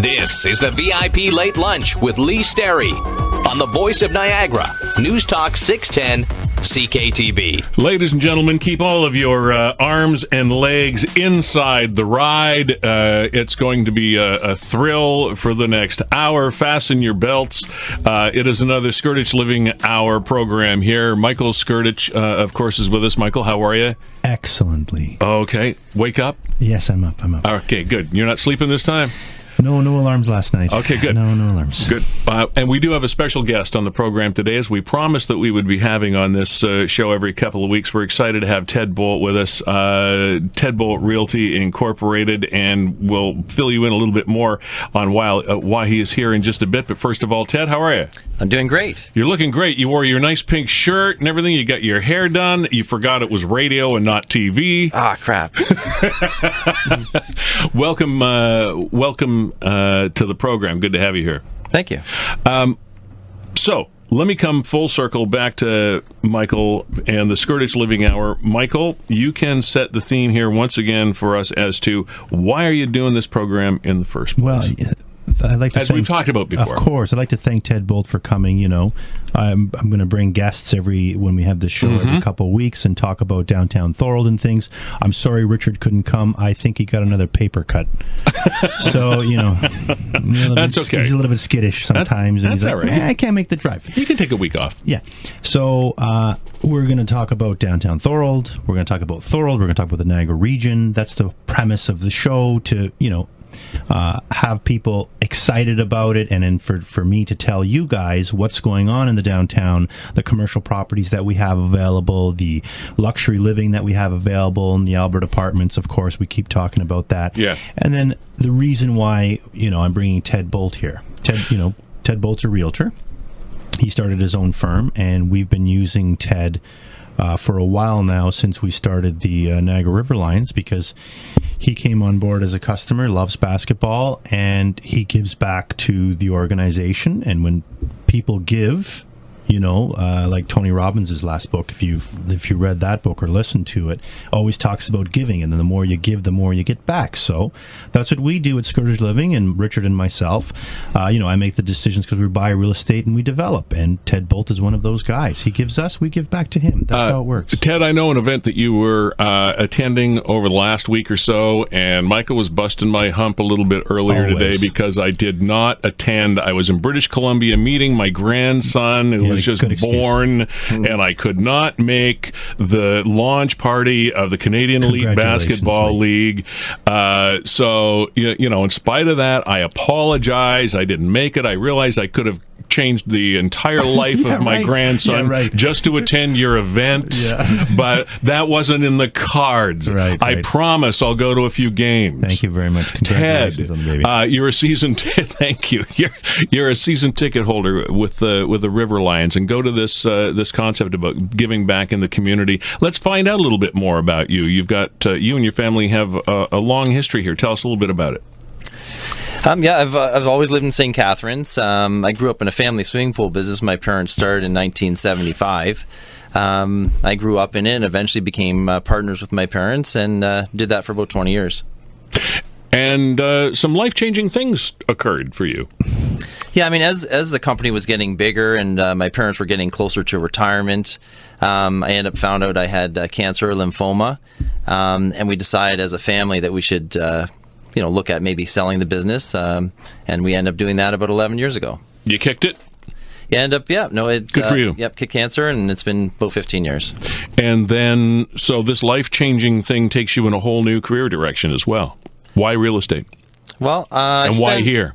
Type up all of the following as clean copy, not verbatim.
This is the VIP Late Lunch with Lee Sterry on the Voice of Niagara, News Talk 610 CKTB. Ladies and gentlemen, keep all of your arms and legs inside the ride. It's going to be a thrill for the next hour. Fasten your belts. It is another Skrtich Living Hour program here. Michael Skrtich, of course, is with us. Michael, how are you? Excellently. Okay. Wake up? Yes, I'm up. Okay, good. You're not sleeping this time? No alarms last night. Okay, good. No alarms. Good. And we do have a special guest on the program today, as we promised that we would be having on this show every couple of weeks. We're excited to have Ted Boldt with us, Ted Boldt Realty Incorporated, and we'll fill you in a little bit more on why he is here in just a bit. But first of all, Ted, how are you? I'm doing great. You're looking great. You wore your nice pink shirt and everything. You got your hair done. You forgot it was radio and not TV. Ah, crap. Welcome to the program. Good to have you here. Thank you. So let me come full circle back to Michael and the Skrtich Living Hour. Michael, you can set the theme here once again for us as to why are you doing this program in the first place? Well, I'd like to we've talked about before. Of course, I'd like to thank Ted Boldt for coming. You know, I'm going to bring guests when we have this show every couple of weeks and talk about Downtown Thorold and things. I'm sorry Richard couldn't come. I think he got another paper cut. So that's okay. He's a little bit skittish sometimes. That's all right. I can't make the drive. You can take a week off. Yeah. So we're going to talk about Downtown Thorold. We're going to talk about Thorold. We're going to talk about the Niagara region. That's the premise of the show, to have people excited about it, and then for me to tell you guys what's going on in the downtown, the commercial properties that we have available, the luxury living that we have available, and the Albert apartments. Of course, we keep talking about that. Yeah. And then the reason why I'm bringing Ted Boldt here. Ted Boldt's a realtor. He started his own firm, and we've been using Ted for a while now, since we started the Niagara River Lions, because he came on board as a customer, loves basketball, and he gives back to the organization. And when people give, like Tony Robbins' last book, if you read that book or listened to it, always talks about giving, and then the more you give, the more you get back. So that's what we do at Skrtich Living, and Richard and myself. I make the decisions because we buy real estate and we develop, and Ted Boldt is one of those guys. He gives us, we give back to him. That's how it works. Ted, I know an event that you were attending over the last week or so, and Michael was busting my hump a little bit earlier today because I did not attend. I was in British Columbia meeting my grandson, who was just born, and I could not make the launch party of the Canadian Elite Basketball League. So, in spite of that, I apologize. I didn't make it. I realized I could have changed the entire life of my grandson just to attend your event, but that wasn't in the cards. I promise I'll go to a few games. Thank you very much. Ted, you're a season thank you. You're a season ticket holder with the River Lions, and go to this concept about giving back in the community. Let's find out a little bit more about you. You've got you and your family have a long history here. Tell us a little bit about it. I've always lived in St. Catharines. I grew up in a family swimming pool business. My parents started in 1975. I grew up in it and eventually became partners with my parents, and did that for about 20 years. And some life-changing things occurred for you. Yeah, as the company was getting bigger and my parents were getting closer to retirement, I found out I had cancer or lymphoma, and we decided as a family that we should look at maybe selling the business, and we ended up doing that about 11 years ago. You kicked it? Good for you. Yep, kicked cancer, and it's been about 15 years. And then, so this life-changing thing takes you in a whole new career direction as well. Why real estate? Well, why here?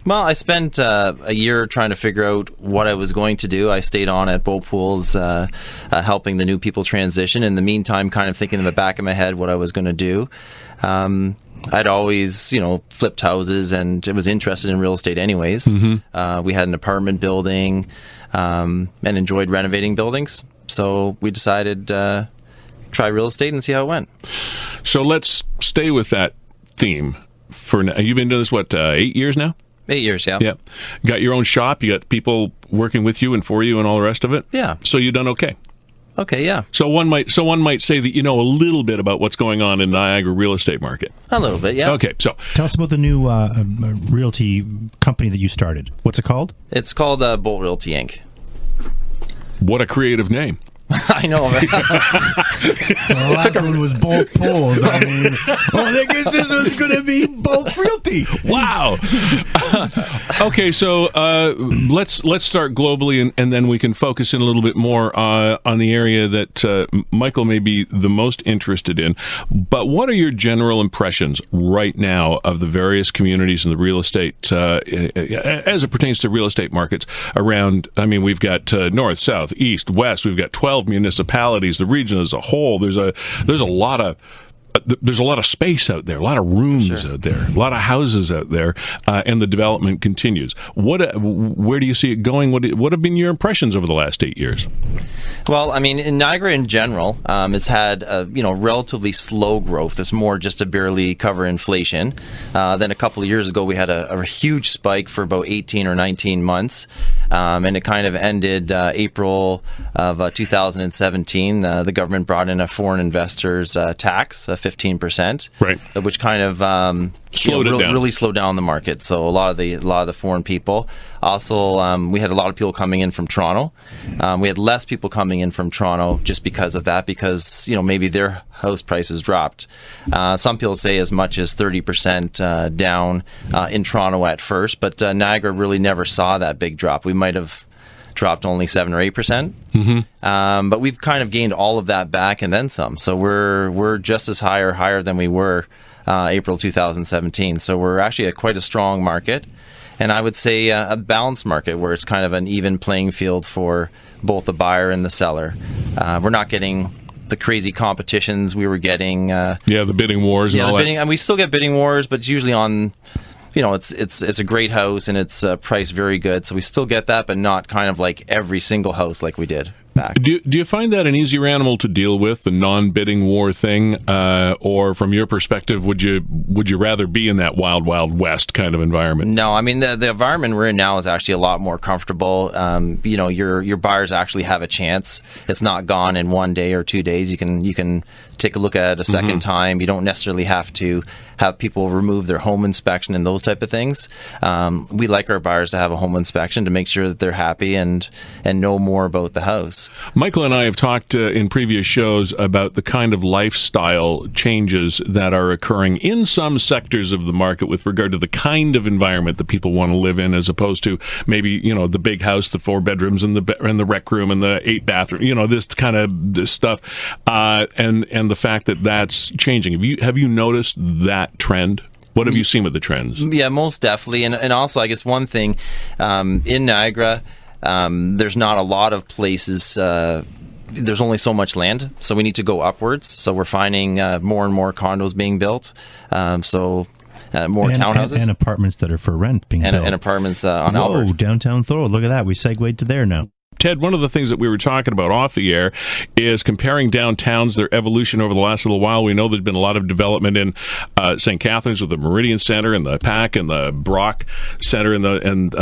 Well, I spent a year trying to figure out what I was going to do. I stayed on at Boat Pools, helping the new people transition. In the meantime, kind of thinking in the back of my head what I was going to do. I'd always, flipped houses and was interested in real estate anyways. Mm-hmm. We had an apartment building and enjoyed renovating buildings. So we decided try real estate and see how it went. So let's stay with that theme. You've been doing this, 8 years now? 8 years, yeah. Yeah. Got your own shop. You got people working with you and for you and all the rest of it? Yeah. So you've done okay? Okay, yeah. So one might say that you know a little bit about what's going on in Niagara real estate market. A little bit, yeah. Okay, so tell us about the new realty company that you started. What's it called? It's called Boldt Realty Inc. What a creative name. I know. The last one was Boldt Pools. I mean, I guess this was going to be Boldt Realty. Wow. Okay, so let's start globally, and then we can focus in a little bit more on the area that Michael may be the most interested in. But what are your general impressions right now of the various communities in the real estate, as it pertains to real estate markets around? I mean, we've got north, south, east, west. We've got 12 municipalities. The region as a whole. There's a lot of space out there, a lot of rooms out there, a lot of houses out there, and the development continues. Where do you see it going? What have been your impressions over the last 8 years? Well, I mean, in Niagara in general, it's had relatively slow growth. It's more just to barely cover inflation. Then a couple of years ago, we had a huge spike for about 18 or 19 months, and it kind of ended April of 2017. The government brought in a foreign investors tax, 15%, right? Which kind of really slowed down the market. So a lot of the foreign people. Also, we had a lot of people coming in from Toronto. We had less people coming in from Toronto just because of that, because maybe their house prices dropped. Some people say as much as 30% down in Toronto at first, but Niagara really never saw that big drop. We might have dropped only 7 or 8%. Mm-hmm. But we've kind of gained all of that back and then some. So we're just as high or higher than we were April 2017. So we're actually quite a strong market. And I would say a balanced market where it's kind of an even playing field for both the buyer and the seller. We're not getting the crazy competitions we were getting. The bidding wars and all that. And we still get bidding wars, but it's usually on... it's a great house and it's priced very good. So we still get that, but not kind of like every single house like we did back. Do you find that an easier animal to deal with, the non-bidding war thing, or from your perspective, would you rather be in that wild west kind of environment? No, I mean the environment we're in now is actually a lot more comfortable. Your buyers actually have a chance. It's not gone in 1 day or 2 days. You can take a look at it a second time. You don't necessarily have to have people remove their home inspection and those type of things. We like our buyers to have a home inspection to make sure that they're happy and know more about the house. Michael and I have talked in previous shows about the kind of lifestyle changes that are occurring in some sectors of the market with regard to the kind of environment that people want to live in, as opposed to maybe the big house, the 4 bedrooms and the rec room and the 8 bathroom, this kind of this stuff, and the fact that that's changing. Have you noticed that trend? What have you seen with the trends? Yeah, most definitely. And also, I guess one thing, in Niagara, there's not a lot of places, there's only so much land, so we need to go upwards. So we're finding more and more condos being built, more townhouses. And apartments that are for rent being built. And apartments on Albert. Downtown Thorold, look at that. We segued to there now. Ted, one of the things that we were talking about off the air is comparing downtowns, their evolution over the last little while. We know there's been a lot of development in St. Catharines with the Meridian Center and the PAC and the Brock Center and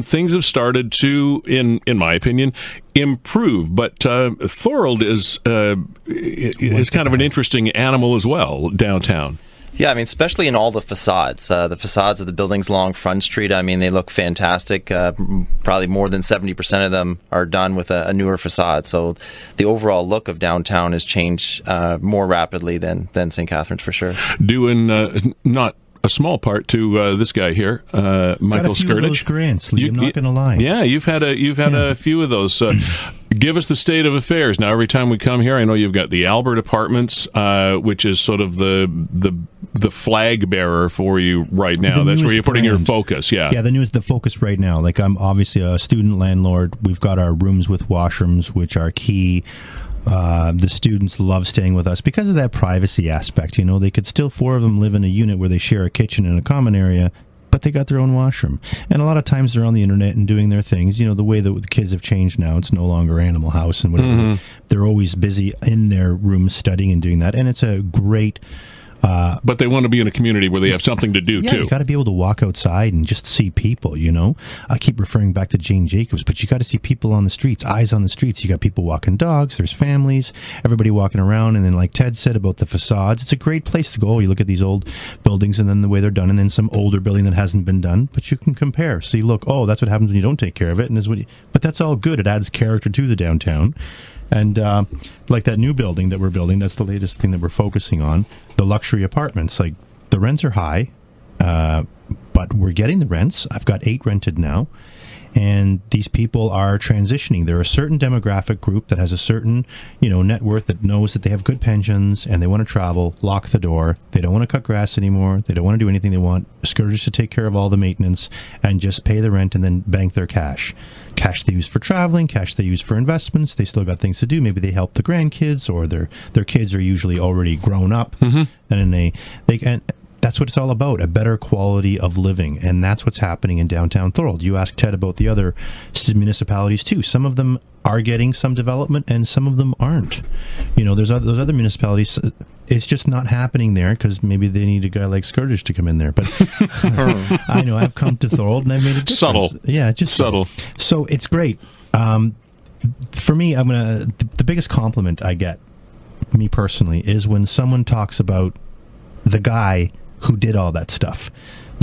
things have started to, in my opinion, improve. But Thorold is kind of an interesting animal as well downtown. Yeah, I mean, especially in all the facades. The facades of the buildings along Front Street, I mean, they look fantastic. Probably more than 70% of them are done with a newer facade. So the overall look of downtown has changed more rapidly than St. Catharines, for sure. Doing not a small part to this guy here, Michael Skrtich. Of those grants, I'm not going to lie. Yeah, you've had a few of those. Give us the state of affairs. Now, every time we come here, I know you've got the Albert Apartments, which is sort of the flag bearer for you right now. That's where you're putting your focus. Yeah, the focus right now. Like, I'm obviously a student landlord. We've got our rooms with washrooms, which are key. The students love staying with us because of that privacy aspect. They could still 4 of them live in a unit where they share a kitchen and a common area, but they got their own washroom. And a lot of times they're on the internet and doing their things. The way that the kids have changed now, it's no longer Animal House and whatever. Mm-hmm. They're always busy in their rooms studying and doing that. And it's a great But they want to be in a community where they have something to do, too. You got to be able to walk outside and just see people, I keep referring back to Jane Jacobs, but you got to see people on the streets, eyes on the streets. You got people walking dogs, there's families, everybody walking around, and then like Ted said about the facades, it's a great place to go. You look at these old buildings and then the way they're done, and then some older building that hasn't been done, but you can compare. So you look, that's what happens when you don't take care of it, but that's all good. It adds character to the downtown. And like that new building that we're building, that's the latest thing that we're focusing on, the luxury apartments. Like, the rents are high, but we're getting the rents. I've got 8 rented now. And these people are transitioning. They're a certain demographic group that has a certain, net worth, that knows that they have good pensions and they want to travel, lock the door. They don't want to cut grass anymore. They don't want to do anything. They want Skrtich to take care of all the maintenance and just pay the rent and then bank their cash. Cash they use for traveling, cash they use for investments. They still got things to do. Maybe they help the grandkids, or their kids are usually already grown up. Mm-hmm. And then they can... That's what it's all about, a better quality of living. And that's what's happening in Downtown Thorold. You asked Ted about the other municipalities, too. Some of them are getting some development, and some of them aren't. Those other municipalities, it's just not happening there because maybe they need a guy like Skrtich to come in there. But I know, I've come to Thorold and I've made a difference. Subtle. Yeah, just subtle. So it's great. For me, the biggest compliment I get, me personally, is when someone talks about the guy who did all that stuff,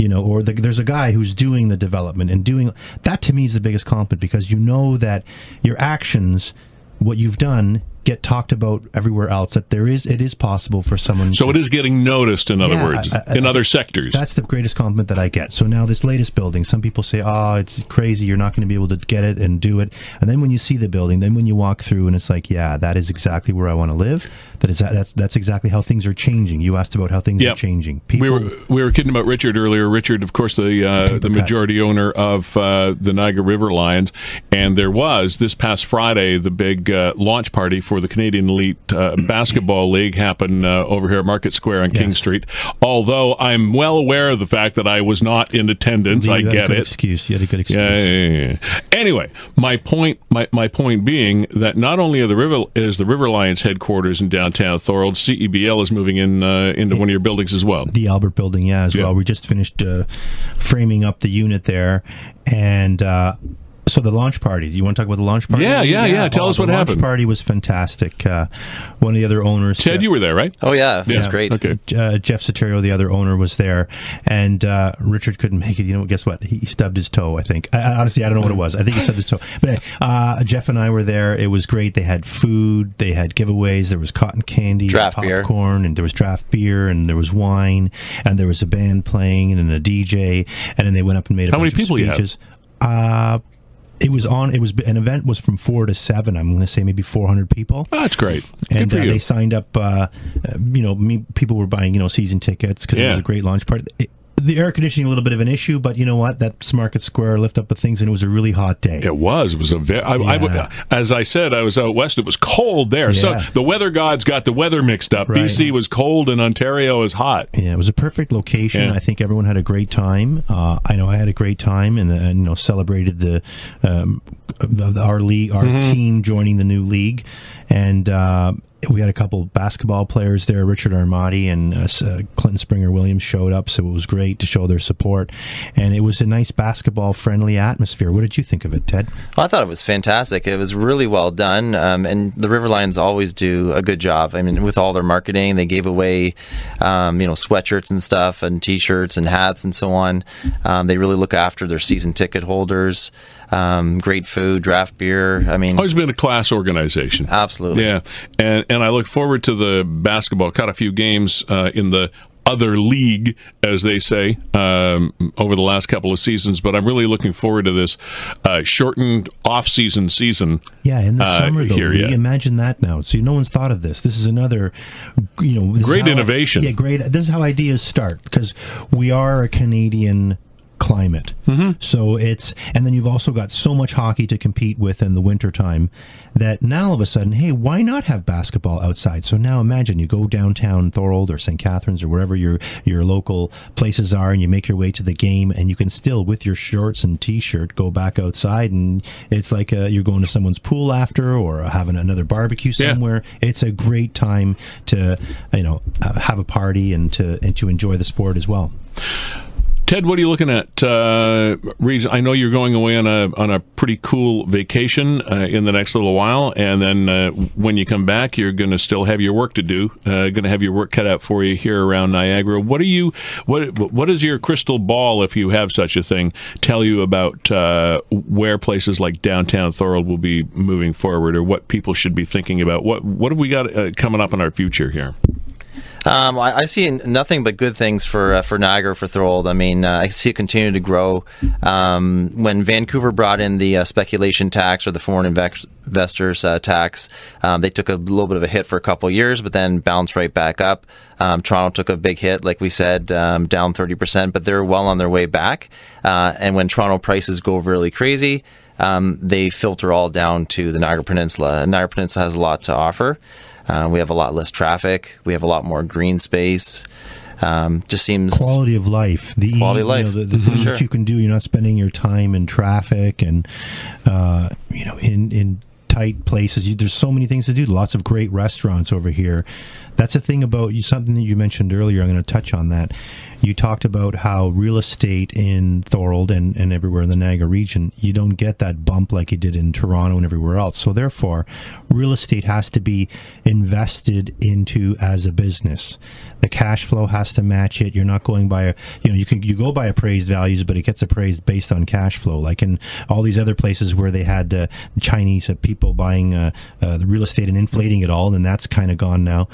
or there's a guy who's doing the development and doing that. To me is the biggest compliment, because that your actions, what you've done, get talked about everywhere else, that it is possible for someone. So it is getting noticed, in other words, in other sectors. That's the greatest compliment that I get. So now this latest building, some people say, it's crazy, you're not going to be able to get it and do it. And then when you see the building, then when you walk through and it's like, that is exactly where I want to live. That's exactly how things are changing. You asked about how things are changing. People, we were kidding about Richard earlier. Richard, of course, the majority owner of the Niagara River Lions, and there was this past Friday the big launch party for the Canadian Elite Basketball League happen over here at Market Square on King Street. Although I'm well aware of the fact that I was not in attendance, I get it. Excuse. You had a good excuse. Yeah. Anyway, my point being that not only is the River Lions headquarters in Downtown Thorold, CEBL is moving into one of your buildings as well. The Albert Building, as well. We just finished framing up the unit there, and so the launch party. Do you want to talk about the launch party? Yeah. Tell us what happened. The launch party was fantastic. One of the other owners... Ted, you were there, right? Oh, yeah. It was great. Okay. Jeff Soterio, the other owner, was there, and Richard couldn't make it. Guess what? He stubbed his toe, I think. Honestly, I don't know what it was. I think he stubbed his toe. But Jeff and I were there. It was great. They had food. They had giveaways. There was cotton candy, popcorn, and there was draft beer, and there was wine, and there was a band playing, and then a DJ, and then they went up and made a bunch of speeches. How many people you have? An event was from 4 to 7. I'm going to say maybe 400 people. Oh, that's great. And they signed up. People were buying season tickets because it was a great launch party. The air conditioning a little bit of an issue, but you know what? That's Market Square, lift up the things, and it was a really hot day. It was. It was a very. As I said, I was out west. It was cold there, so the weather gods got the weather mixed up. Right. BC was cold, and Ontario was hot. Yeah, it was a perfect location. Yeah. I think everyone had a great time. I know I had a great time, and celebrated our league, our team joining the new league, and. We had a couple basketball players there. Richard Armati and Clinton Springer-Williams showed up, so it was great to show their support. And it was a nice basketball-friendly atmosphere. What did you think of it, Ted? Well, I thought it was fantastic. It was really well done, and the River Lions always do a good job. I mean, with all their marketing, they gave away, sweatshirts and stuff, and T-shirts and hats and so on. They really look after their season ticket holders. Great food, draft beer. I mean, always been a class organization. Absolutely. Yeah, and I look forward to the basketball. Caught a few games in the other league, as they say, over the last couple of seasons. But I'm really looking forward to this shortened off-season season. Yeah, in the summer, though. Imagine that now. So no one's thought of this. This is another, great innovation. Great. This is how ideas start, because we are a Canadian climate. So and then you've also got so much hockey to compete with in the wintertime that now all of a sudden, hey, why not have basketball outside? So now imagine you go downtown Thorold or St. Catharines or wherever your local places are, and you make your way to the game, and you can still, with your shorts and t-shirt, go back outside, and it's like you're going to someone's pool after, or having another barbecue somewhere. Yeah. It's a great time to have a party and to enjoy the sport as well. Ted, what are you looking at? I know you're going away on a pretty cool vacation in the next little while, and then when you come back, you're going to still have your work to do. Going to have your work cut out for you here around Niagara. What does your crystal ball, if you have such a thing, tell you about where places like Downtown Thorold will be moving forward, or what people should be thinking about? What have we got coming up in our future here? I see nothing but good things for Niagara, for Thorold. I mean, I see it continue to grow. When Vancouver brought in the speculation tax, or the foreign investors tax, they took a little bit of a hit for a couple of years, but then bounced right back up. Toronto took a big hit, like we said, down 30%, but they're well on their way back. And when Toronto prices go really crazy, they filter all down to the Niagara Peninsula. And Niagara Peninsula has a lot to offer. We have a lot less traffic. We have a lot more green space. Just seems quality of life. Quality of life. The things that you can do. You're not spending your time in traffic and in tight places. There's so many things to do. Lots of great restaurants over here. That's a thing about something that you mentioned earlier. I'm going to touch on that. You talked about how real estate in Thorold and everywhere in the Niagara region, you don't get that bump like you did in Toronto and everywhere else. So therefore, real estate has to be invested into as a business. The cash flow has to match it. You're not going by you go by appraised values, but it gets appraised based on cash flow. Like in all these other places where they had Chinese people buying the real estate and inflating it all, and that's kind of gone now.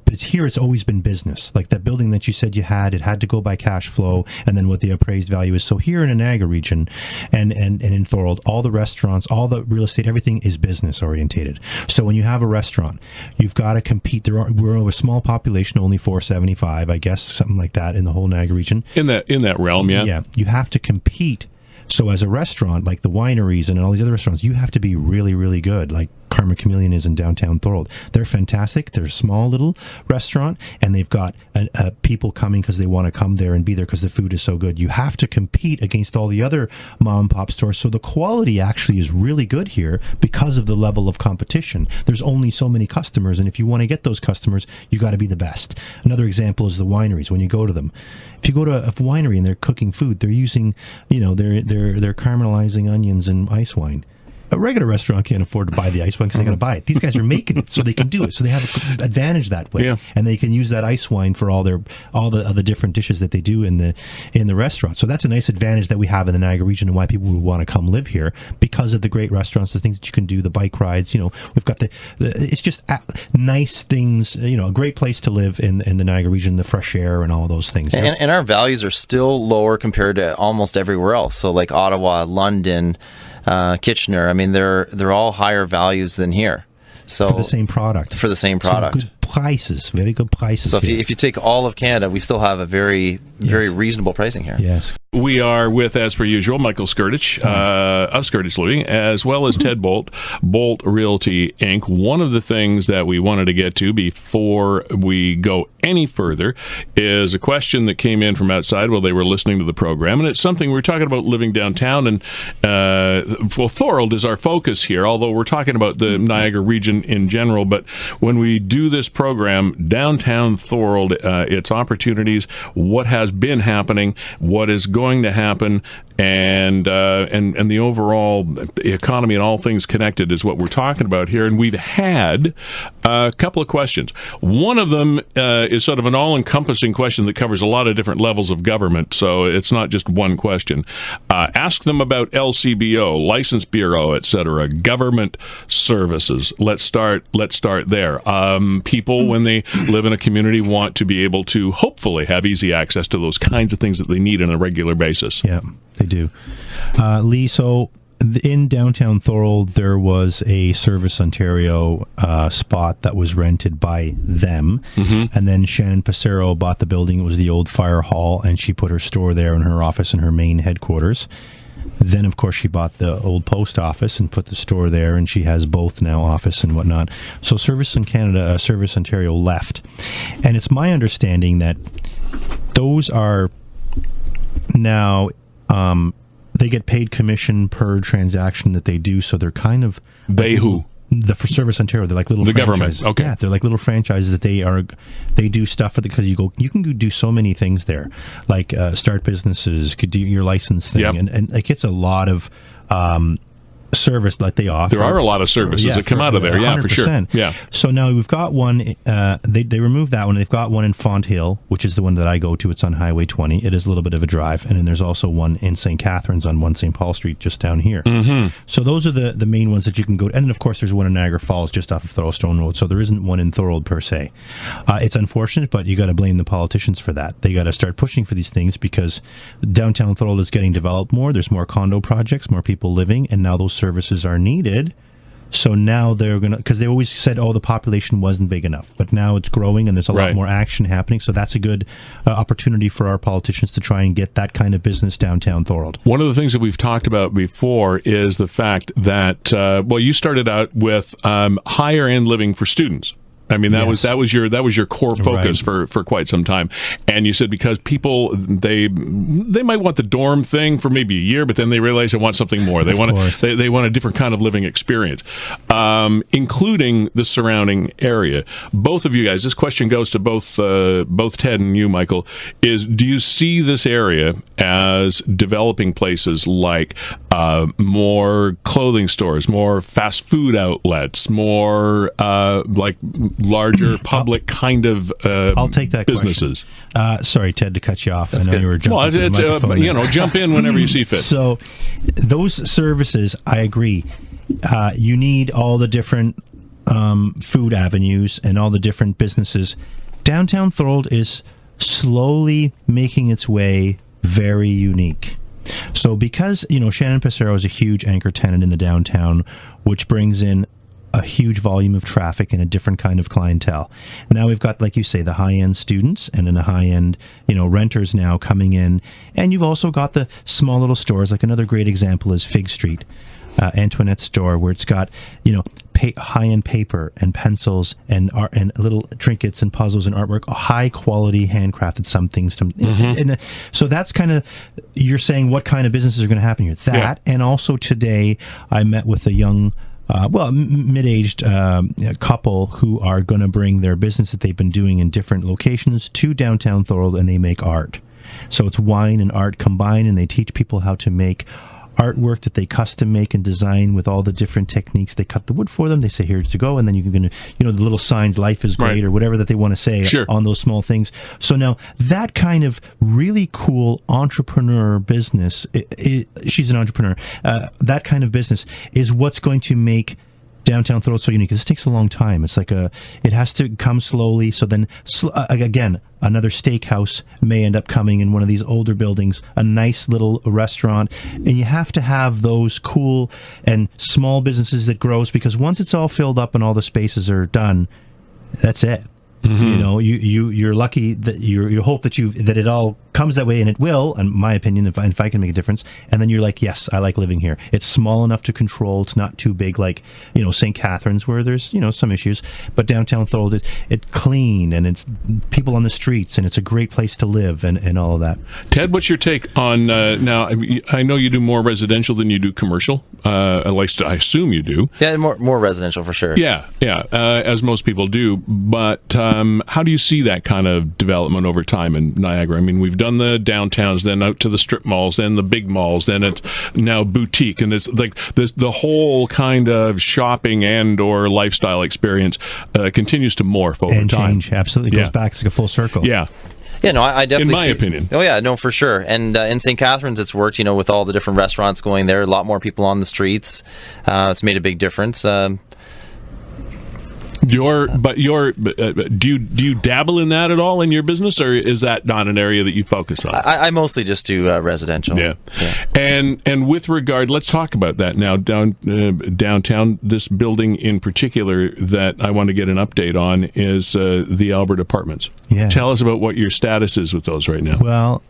But here it's always been business. Like that building that you said you had, it had to go by cash flow and then what the appraised value is. So here in the Niagara region and in Thorold, all the restaurants, all the real estate, everything is business orientated. So when you have a restaurant, you've got to compete. We're a small population, only 475, I guess, something like that in the whole Niagara region. In that realm, yeah. Yeah, you have to compete. So as a restaurant, like the wineries and all these other restaurants, you have to be really, really good, like Karma Chameleon is in downtown Thorold. They're fantastic. They're a small little restaurant, and they've got people coming because they want to come there and be there because the food is so good. You have to compete against all the other mom-and-pop stores, so the quality actually is really good here because of the level of competition. There's only so many customers, and if you want to get those customers, you got to be the best. Another example is the wineries. When you go to them, if you go to a winery and they're cooking food, they're using, they're caramelizing onions and ice wine. A regular restaurant can't afford to buy the ice wine because they got to buy it. These guys are making it, so they can do it. So they have an advantage that way, and they can use that ice wine for all the other different dishes that they do in the restaurant. So that's a nice advantage that we have in the Niagara region, and why people would want to come live here because of the great restaurants, the things that you can do, the bike rides. We've got it's just nice things. A great place to live in the Niagara region, the fresh air and all those things. And our values are still lower compared to almost everywhere else. So like Ottawa, London, Kitchener, I mean, they're all higher values than here. So for the same product. So good prices, very good prices. So if you take all of Canada, we still have a very reasonable pricing here. Yes. We are with, as per usual, Michael Skrtich of Skrtich Living, as well as Ted Boldt, Boldt Realty Inc. One of the things that we wanted to get to before we go any further is a question that came in from outside while they were listening to the program, and it's something we're talking about living downtown, and Thorold is our focus here, although we're talking about the Niagara region in general. But when we do this program, downtown Thorold, its opportunities, what has been happening, what is going to happen, and the overall economy and all things connected is what we're talking about here. And we've had a couple of questions. One of them is sort of an all-encompassing question that covers a lot of different levels of government, so it's not just one question. Ask them about LCBO, License Bureau, etc., government services. Let's start there. People, when they live in a community, want to be able to hopefully have easy access to those kinds of things that they need on a regular basis. Yeah, they do. Lee, so in downtown Thorold, there was a Service Ontario spot that was rented by them. And then Shannon Passero bought the building. It was the old fire hall, and she put her store there and her office and her main headquarters. Then, of course, she bought the old post office and put the store there, and she has both now, office and whatnot. So Service Ontario left. And it's my understanding that those are now... they get paid commission per transaction that they do, so they're kind of... They who? For Service Ontario, they're like little franchises. Government, okay. Yeah, they're like little franchises that they do stuff for because you can do so many things there, like start businesses, could do your license thing, and like it's a lot of service that they offer. There are a lot of services that come out of there, 100%. for sure. Yeah. So now we've got one, they removed that one. They've got one in Font Hill, which is the one that I go to. It's on Highway 20. It is a little bit of a drive. And then there's also one in St. Catharines on 1 St. Paul Street, just down here. So those are the main ones that you can go to. And then, of course, there's one in Niagara Falls, just off of Thorold Stone Road. So there isn't one in Thorold per se. It's unfortunate, but you got to blame the politicians for that. They got to start pushing for these things because downtown Thorold is getting developed more. There's more condo projects, more people living, and now those services are needed. So now they're going to, because they always said, the population wasn't big enough, but now it's growing and there's a lot more action happening. So that's a good opportunity for our politicians to try and get that kind of business downtown Thorold. One of the things that we've talked about before is the fact that, you started out with higher end living for students. I mean, that was your core focus for quite some time. And you said because people they might want the dorm thing for maybe a year, but then they realize they want something more. They want a different kind of living experience, including the surrounding area. Both of you guys, this question goes to both Ted and you, Michael. Do you see this area as developing places like more clothing stores, more fast food outlets, more like larger public kind of I'll take that businesses? Sorry, Ted, to cut you off. That's I know good. you were jumping to the microphone. Jump in whenever you see fit. So those services, I agree. You need all the different food avenues and all the different businesses. Downtown Thorold is slowly making its way very unique. So because, Shannon Passero is a huge anchor tenant in the downtown, which brings in a huge volume of traffic and a different kind of clientele. Now we've got, like you say, the high-end students and then the high-end, renters now coming in. And you've also got the small little stores. Like another great example is Fig Street, Antoinette's store, where it's got, high-end paper and pencils and art and little trinkets and puzzles and artwork, high-quality handcrafted some things. And so that's kind of, you're saying what kind of businesses are going to happen here. That, and also today I met with a young mid-aged couple who are going to bring their business that they've been doing in different locations to downtown Thorold, and they make art. So it's wine and art combined, and they teach people how to make artwork that they custom make and design with all the different techniques. They cut the wood for them. They say, here's to go. And then you can, the little signs, life is great, or whatever that they want to say on those small things. So now that kind of really cool entrepreneur business, she's an entrepreneur, that kind of business is what's going to make downtown Thorold so unique. This takes a long time. It's like it has to come slowly. So then, again, another steakhouse may end up coming in one of these older buildings, a nice little restaurant, and you have to have those cool and small businesses that grows, because once it's all filled up and all the spaces are done, that's it. You're lucky that you hope that it all comes that way, and it will, in my opinion, if I can make a difference. And then you're like, yes, I like living here. It's small enough to control. It's not too big like, St. Catharines, where there's, some issues. But downtown Thorold, it's clean, and it's people on the streets, and it's a great place to live, and all of that. Ted, what's your take on, now, I know you do more residential than you do commercial. At least I assume you do. Yeah, more residential for sure. Yeah, as most people do. But how do you see that kind of development over time in Niagara? I mean, we've done the downtowns, then out to the strip malls, then the big malls, then it's now boutique, and it's like the whole kind of shopping and or lifestyle experience continues to morph over and time. Change, absolutely. It goes back. It's like a full circle. Yeah. Yeah, no, I definitely in my opinion. Oh, yeah, no, for sure. And in St. Catharines, it's worked, with all the different restaurants going there, a lot more people on the streets. It's made a big difference. Do you dabble in that at all in your business, or is that not an area that you focus on? I mostly just do residential. Yeah. And with regard, let's talk about that now. Downtown, this building in particular that I want to get an update on is the Albert Apartments. Yeah. Tell us about what your status is with those right now. Well,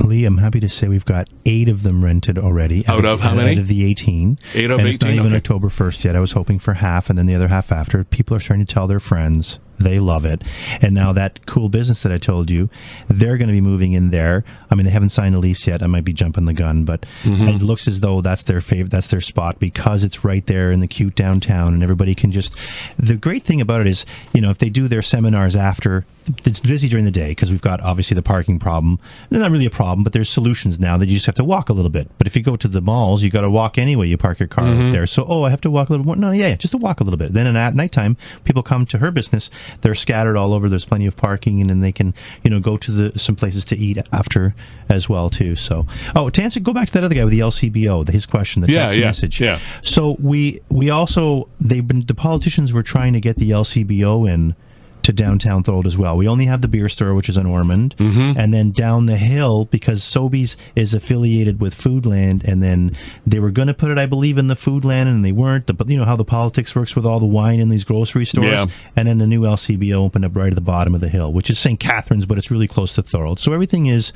Lee, I'm happy to say we've got 8 of them rented already. Out of how many? Out of the 18. 8 of 18? And it's not even okay. October 1st yet. I was hoping for half, and then the other half after. People are starting to tell their friends. They love it. And now that cool business that I told you, they're going to be moving in there. I mean, they haven't signed a lease yet. I might be jumping the gun, but it looks as though that's their favorite, that's their spot, because it's right there in the cute downtown, and everybody can just... The great thing about it is, if they do their seminars after, it's busy during the day, because we've got, obviously, the parking problem. It's not really a problem, but there's solutions now that you just have to walk a little bit. But if you go to the malls, you got to walk anyway. You park your car out there. So, I have to walk a little more. No, just to walk a little bit. Then at nighttime, people come to her business. They're scattered all over. There's plenty of parking, and then they can, go to some places to eat after as well too. So, to answer, go back to that other guy with the LCBO, his question, the text message. Yeah. So we also the politicians were trying to get the LCBO in to Downtown Thorold as well. We only have the beer store, which is on Ormond, and then down the hill, because Sobeys is affiliated with Foodland, and then they were going to put it, I believe, in the Foodland, and they weren't. But you know how the politics works with all the wine in these grocery stores, and then the new LCBO opened up right at the bottom of the hill, which is St. Catharines, but it's really close to Thorold. So everything is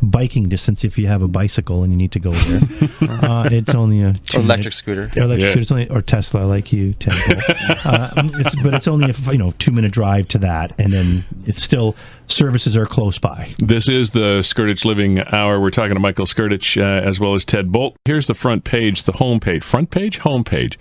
biking distance if you have a bicycle and you need to go there. It's only a electric scooter. It's only, or Tesla, like you, Ted Boldt. But it's only a 2-minute drive to that, and then it's still services are close by. This is the Skrtich Living Hour. We're talking to Michael Skrtich as well as Ted Boldt. Here's the front page, the homepage,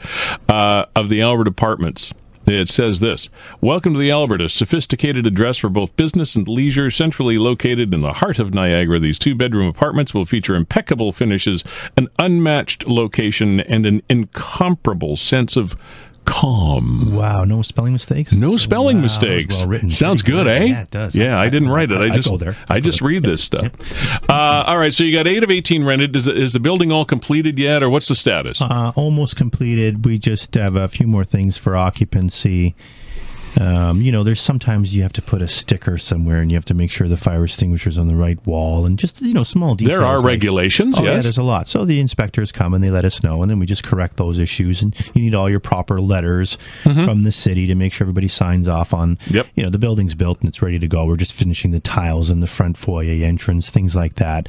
of the Albert Apartments. It says this: Welcome to the Albert, a sophisticated address for both business and leisure. Centrally located in the heart of Niagara, these 2-bedroom apartments will feature impeccable finishes, an unmatched location, and an incomparable sense of calm. Wow, no spelling mistakes? No spelling mistakes. Well written. Sounds good, eh? Yeah, it does. Yeah, I didn't write it. I just read this stuff. All right, so you got 8 of 18 rented. Is the building all completed yet, or what's the status? Almost completed. We just have a few more things for occupancy. There's sometimes you have to put a sticker somewhere, and you have to make sure the fire extinguisher's on the right wall, and just, small details. There are regulations, yes. Yeah, there's a lot. So the inspectors come and they let us know, and then we just correct those issues, and you need all your proper letters from the city to make sure everybody signs off on, the building's built and it's ready to go. We're just finishing the tiles in the front foyer entrance, things like that.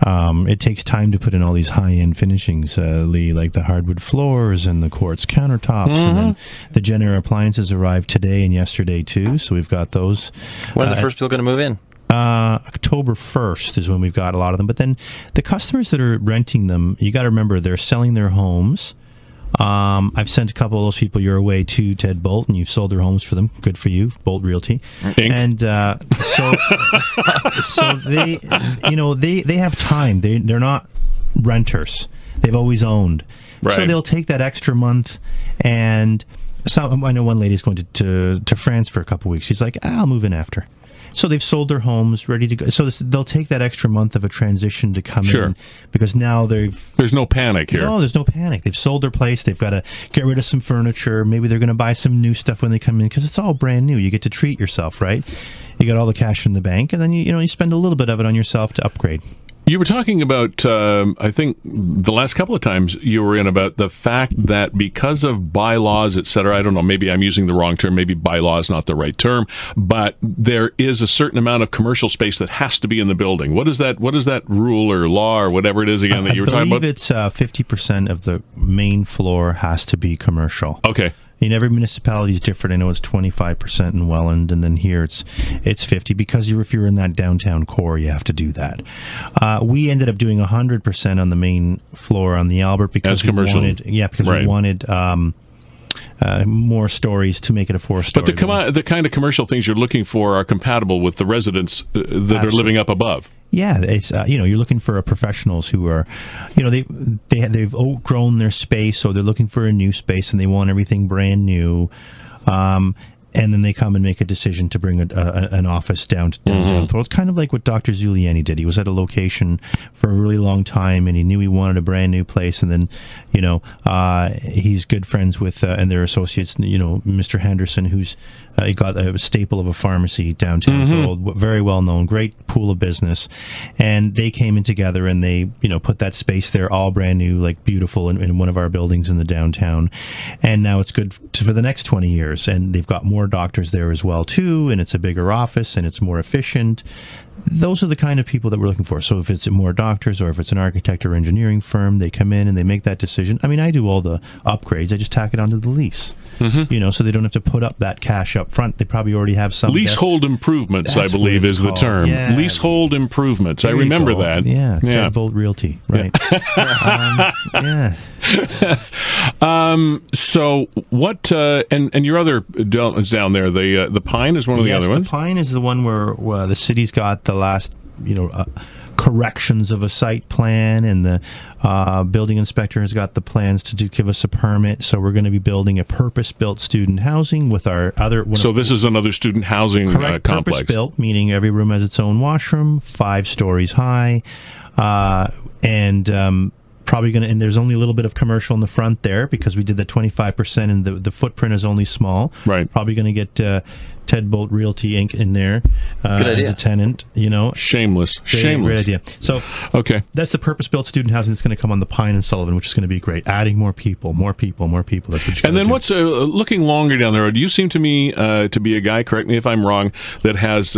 It takes time to put in all these high-end finishings, Lee, like the hardwood floors and the quartz countertops, and then the general appliances arrived today and yesterday too, so we've got those. When are the first people going to move in? October 1st is when we've got a lot of them. But then the customers that are renting them, you got to remember, they're selling their homes. I've sent a couple of those people your way to Ted Boldt, and you've sold their homes for them. Good for you, Boldt Realty. And so they have time. They're not renters. They've always owned. Right. So they'll take that extra month, and I know one lady's going to France for a couple of weeks. She's like, I'll move in after. So they've sold their homes, ready to go. So they'll take that extra month of a transition to come in, because now there's no panic here. No, there's no panic. They've sold their place. They've got to get rid of some furniture. Maybe they're going to buy some new stuff when they come in, because it's all brand new. You get to treat yourself, right? You got all the cash in the bank, and then you spend a little bit of it on yourself to upgrade. You were talking about, I think, the last couple of times you were in, about the fact that because of bylaws, et cetera, I don't know, maybe I'm using the wrong term, maybe bylaw is not the right term, but there is a certain amount of commercial space that has to be in the building. What is that rule or law or whatever it is again that you were talking about? I believe it's 50% of the main floor has to be commercial. Okay. In every municipality is different. I know it's 25% in Welland, and then here it's 50, because if you're in that downtown core, you have to do that. We ended up doing 100% on the main floor on the Albert, because we wanted more stories to make it a 4-story. But the kind of commercial things you're looking for are compatible with the residents that are living up above. Yeah, it's you're looking for professionals who are, they've outgrown their space, so they're looking for a new space, and they want everything brand new. and then they come and make a decision to bring an office down to downtown Thorold. It's kind of like what Dr. Zuliani did. He was at a location for a really long time, and he knew he wanted a brand new place. And then, he's good friends with and their associates. Mr. Henderson, who's he got a staple of a pharmacy downtown Thorold, very well known, great pool of business. And they came in together and they, put that space there, all brand new, like beautiful, in one of our buildings in the downtown. And now it's good for the next 20 years. And they've got more doctors there as well too, and it's a bigger office and it's more efficient. Those are the kind of people that we're looking for. So if it's more doctors or if it's an architect or engineering firm, they come in and they make that decision. I mean, I do all the upgrades. I just tack it onto the lease. So they don't have to put up that cash up front. They probably already have some leasehold improvements, I believe, is the term. Yeah. Leasehold improvements. I remember that. Yeah. Ted Boldt Realty. Right. So what? And your other developments down there, the Pine is one of the other ones. The Pine is the one where the city's got the last corrections of a site plan, and the building inspector has got the plans to give us a permit. So we're going to be building a purpose-built student housing with our other. So this is another student housing complex. Purpose-built, meaning every room has its own washroom, 5 stories high, and probably going to. And there's only a little bit of commercial in the front there because we did the 25%, and the footprint is only small. Right. Probably going to get Ted Boldt Realty Inc. in there as a tenant. Shameless. Great idea. So okay, that's the purpose-built student housing that's going to come on the Pine and Sullivan, which is going to be great. Adding more people. That's what you. And then what's looking longer down the road? You seem to me to be a guy. Correct me if I'm wrong. That has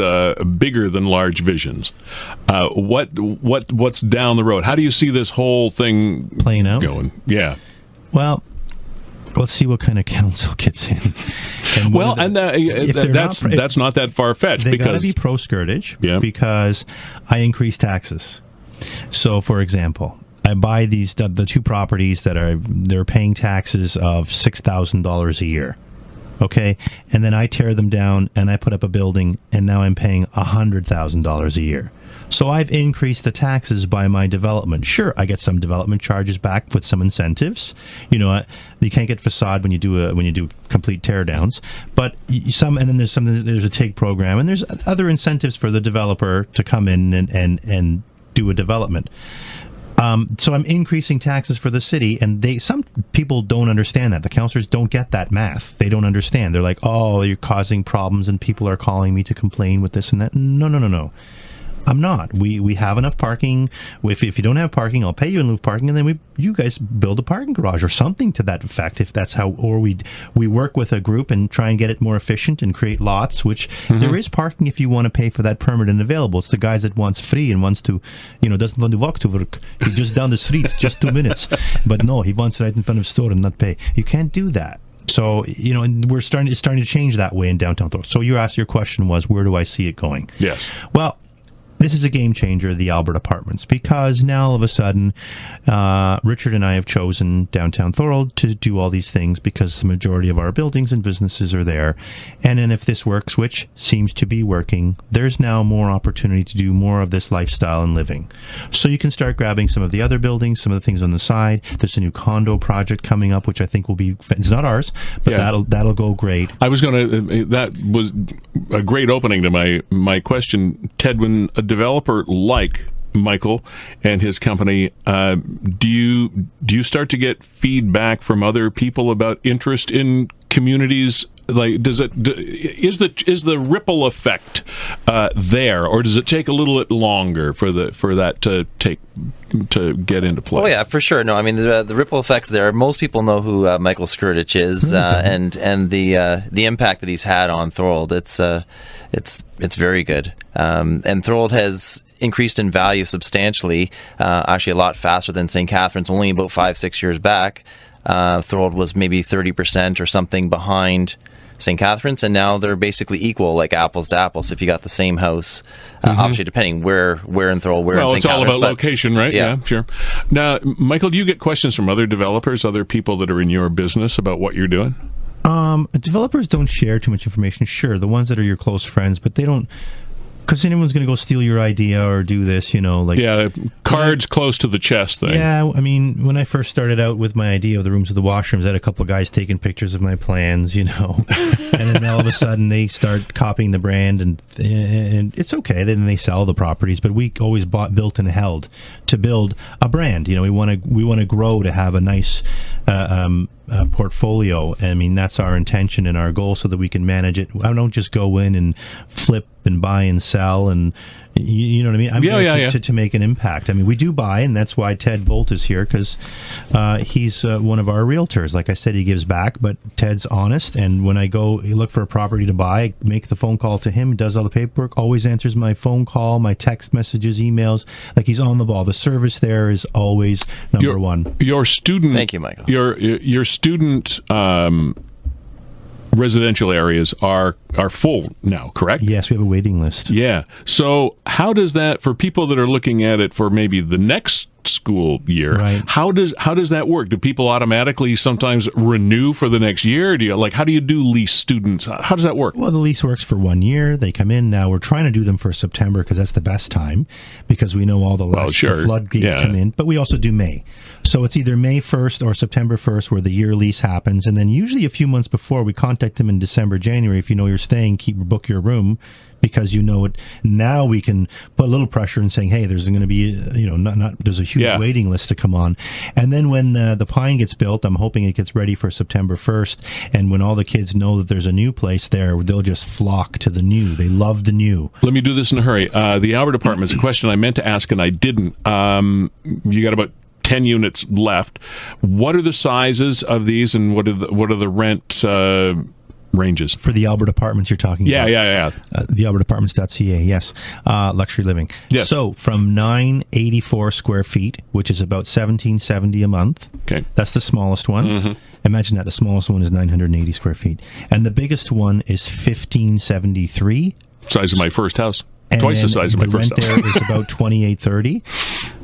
bigger than large visions. What's down the road? How do you see this whole thing playing out? Going? Yeah. Well, let's see what kind of council gets in. And that's not that far-fetched. They got to be pro-Skrtich because I increase taxes. So, for example, I buy the 2 properties that they're paying taxes of $6,000 a year. Okay, and then I tear them down and I put up a building, and now I'm paying $100,000 a year. So I've increased the taxes by my development. Sure, I get some development charges back with some incentives. You can't get facade when you do complete teardowns, but and then there's a TIG program, and there's other incentives for the developer to come in and do a development. So I'm increasing taxes for the city, and some people don't understand that. The councillors don't get that math. They don't understand. They're like, "Oh, you're causing problems, and people are calling me to complain with this and that." No. I'm not. We have enough parking. If you don't have parking, I'll pay you in lieu of parking, and then you guys build a parking garage or something to that effect. If that's how, or we work with a group and try and get it more efficient and create lots. Which there is parking if you want to pay for that permit and available. It's the guys that wants free and wants to, doesn't want to walk to work. He's just down the street, just 2 minutes. But no, he wants right in front of the store and not pay. You can't do that. So, and it's starting to change that way in downtown Thorold. So your question was, where do I see it going? Yes. Well, this is a game changer, the Albert Apartments, because now all of a sudden, Richard and I have chosen Downtown Thorold to do all these things because the majority of our buildings and businesses are there. And then if this works, which seems to be working, there's now more opportunity to do more of this lifestyle and living. So you can start grabbing some of the other buildings, some of the things on the side. There's a new condo project coming up, which I think will be, it's not ours, but that'll go great. I was that was a great opening to my question, Ted. When a developer like Michael and his company, do you start to get feedback from other people about interest in communities? Like, is the ripple effect there, or does it take a little bit longer for that to get into play? Oh yeah, for sure. No, I mean the ripple effects there. Most people know who Michael Skrtich is, and the impact that he's had on Thorold. It's very good. And Thorold has increased in value substantially, actually a lot faster than St. Catharines. Only about 5-6 years back, Thorold was maybe 30% or something behind St. Catharines, and now they're basically equal, like apples to apples. If you got the same house, obviously depending where in Thorold, where in St. Catharines. Well, it's all about location, right? Yeah, sure. Now, Michael, do you get questions from other developers, other people that are in your business about what you're doing? Developers don't share too much information. Sure, the ones that are your close friends, but they don't Because anyone's going to go steal your idea or do this, cards close to the chest thing. Yeah, I mean, when I first started out with my idea of the rooms with the washrooms, I had a couple of guys taking pictures of my plans, and then all of a sudden they start copying the brand, and it's okay. Then they sell the properties, but we always bought, built, and held to build a brand. We want to grow to have a nice portfolio. I mean, that's our intention and our goal, so that we can manage it. I don't just go in and flip and buy and sell, and you know what I mean? I'm there to make an impact. I mean, we do buy, and that's why Ted Boldt is here, because he's one of our realtors. Like I said, he gives back, but Ted's honest, and when I go look for a property to buy, I make the phone call to him, does all the paperwork, always answers my phone call, my text messages, emails. Like, he's on the ball. The service there is always number one. Your student... Thank you, Michael. Your student... residential areas are full now, correct? Yes, we have a waiting list. Yeah. So how does that, for people that are looking at it for maybe the next school year, right, how does that work? Do people automatically sometimes renew for the next year? How do you do lease students? How does that work? Well, the lease works for 1 year. They come in. Now we're trying to do them for September, because that's the best time, because we know all the floodgates come in. But we also do May. So it's either May 1st or September 1st where the year lease happens, and then usually a few months before we contact them in December, January. If you know you're staying, book your room, because you know it. Now we can put a little pressure in saying, hey, there's going to be there's a huge waiting list to come on. And then when the Pine gets built, I'm hoping it gets ready for September 1st, and when all the kids know that there's a new place there, they'll just flock to the new. They love the new. Let me do this in a hurry. The Albert Apartments, a question I meant to ask and I didn't. You got about 10 units left. What are the sizes of these, and what are the rent ranges? For the Albert Apartments you're talking about? Yeah. TheAlbertApartments.ca, yes. Luxury living. Yes. So from 984 square feet, which is about $1,770 a month. Okay. That's the smallest one. Mm-hmm. Imagine that. The smallest one is 980 square feet. And the biggest one is 1,573. Size of my first house. Twice the size of my first house. The rent there is about $2,830.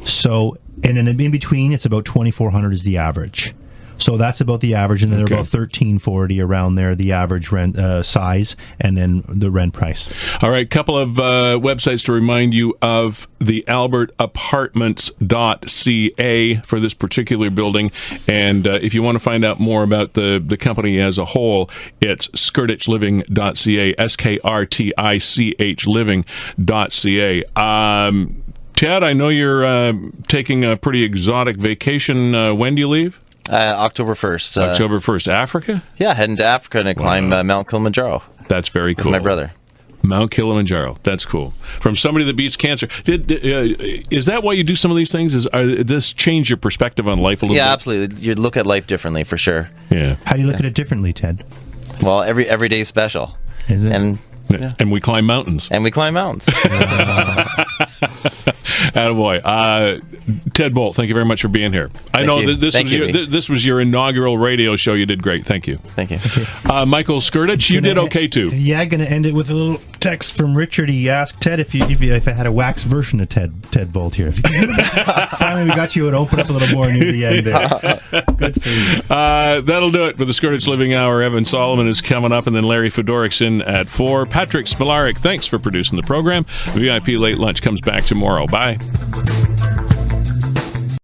So, and in between, it's about $2,400 is the average. So that's about the average, and then they're about $1,340 around there, the average rent size, and then the rent price. All right, couple of websites to remind you of: the AlbertApartments.ca for this particular building, and if you want to find out more about the company as a whole, it's SkrtichLiving.ca, SKRTICH Living.ca. Ted, I know you're taking a pretty exotic vacation. When do you leave? October 1st. October 1st. Africa? Yeah, heading to Africa to climb Mount Kilimanjaro. That's very cool. With my brother. Mount Kilimanjaro. That's cool. From somebody that beats cancer. Is that why you do some of these things? Does this change your perspective on life a little bit? Yeah, absolutely. You look at life differently, for sure. Yeah. How do you look at it differently, Ted? Well, every day is special. Is it? And we climb mountains. Attaboy. Ted Boldt, thank you very much for being here. I know this was your inaugural radio show. You did great. Thank you. Thank you. Michael Skrtich, you did okay too. Yeah, going to end it with a little text from Richard. He asked Ted if I had a wax version of Ted Boldt here. Finally, we got you to open up a little more near the end there. Good for you. That'll do it for the Skrtich Living Hour. Evan Solomon is coming up, and then Larry Fedorik's in at 4. Patrick Spilaric, thanks for producing the program. VIP Late Lunch comes back tomorrow. Bye.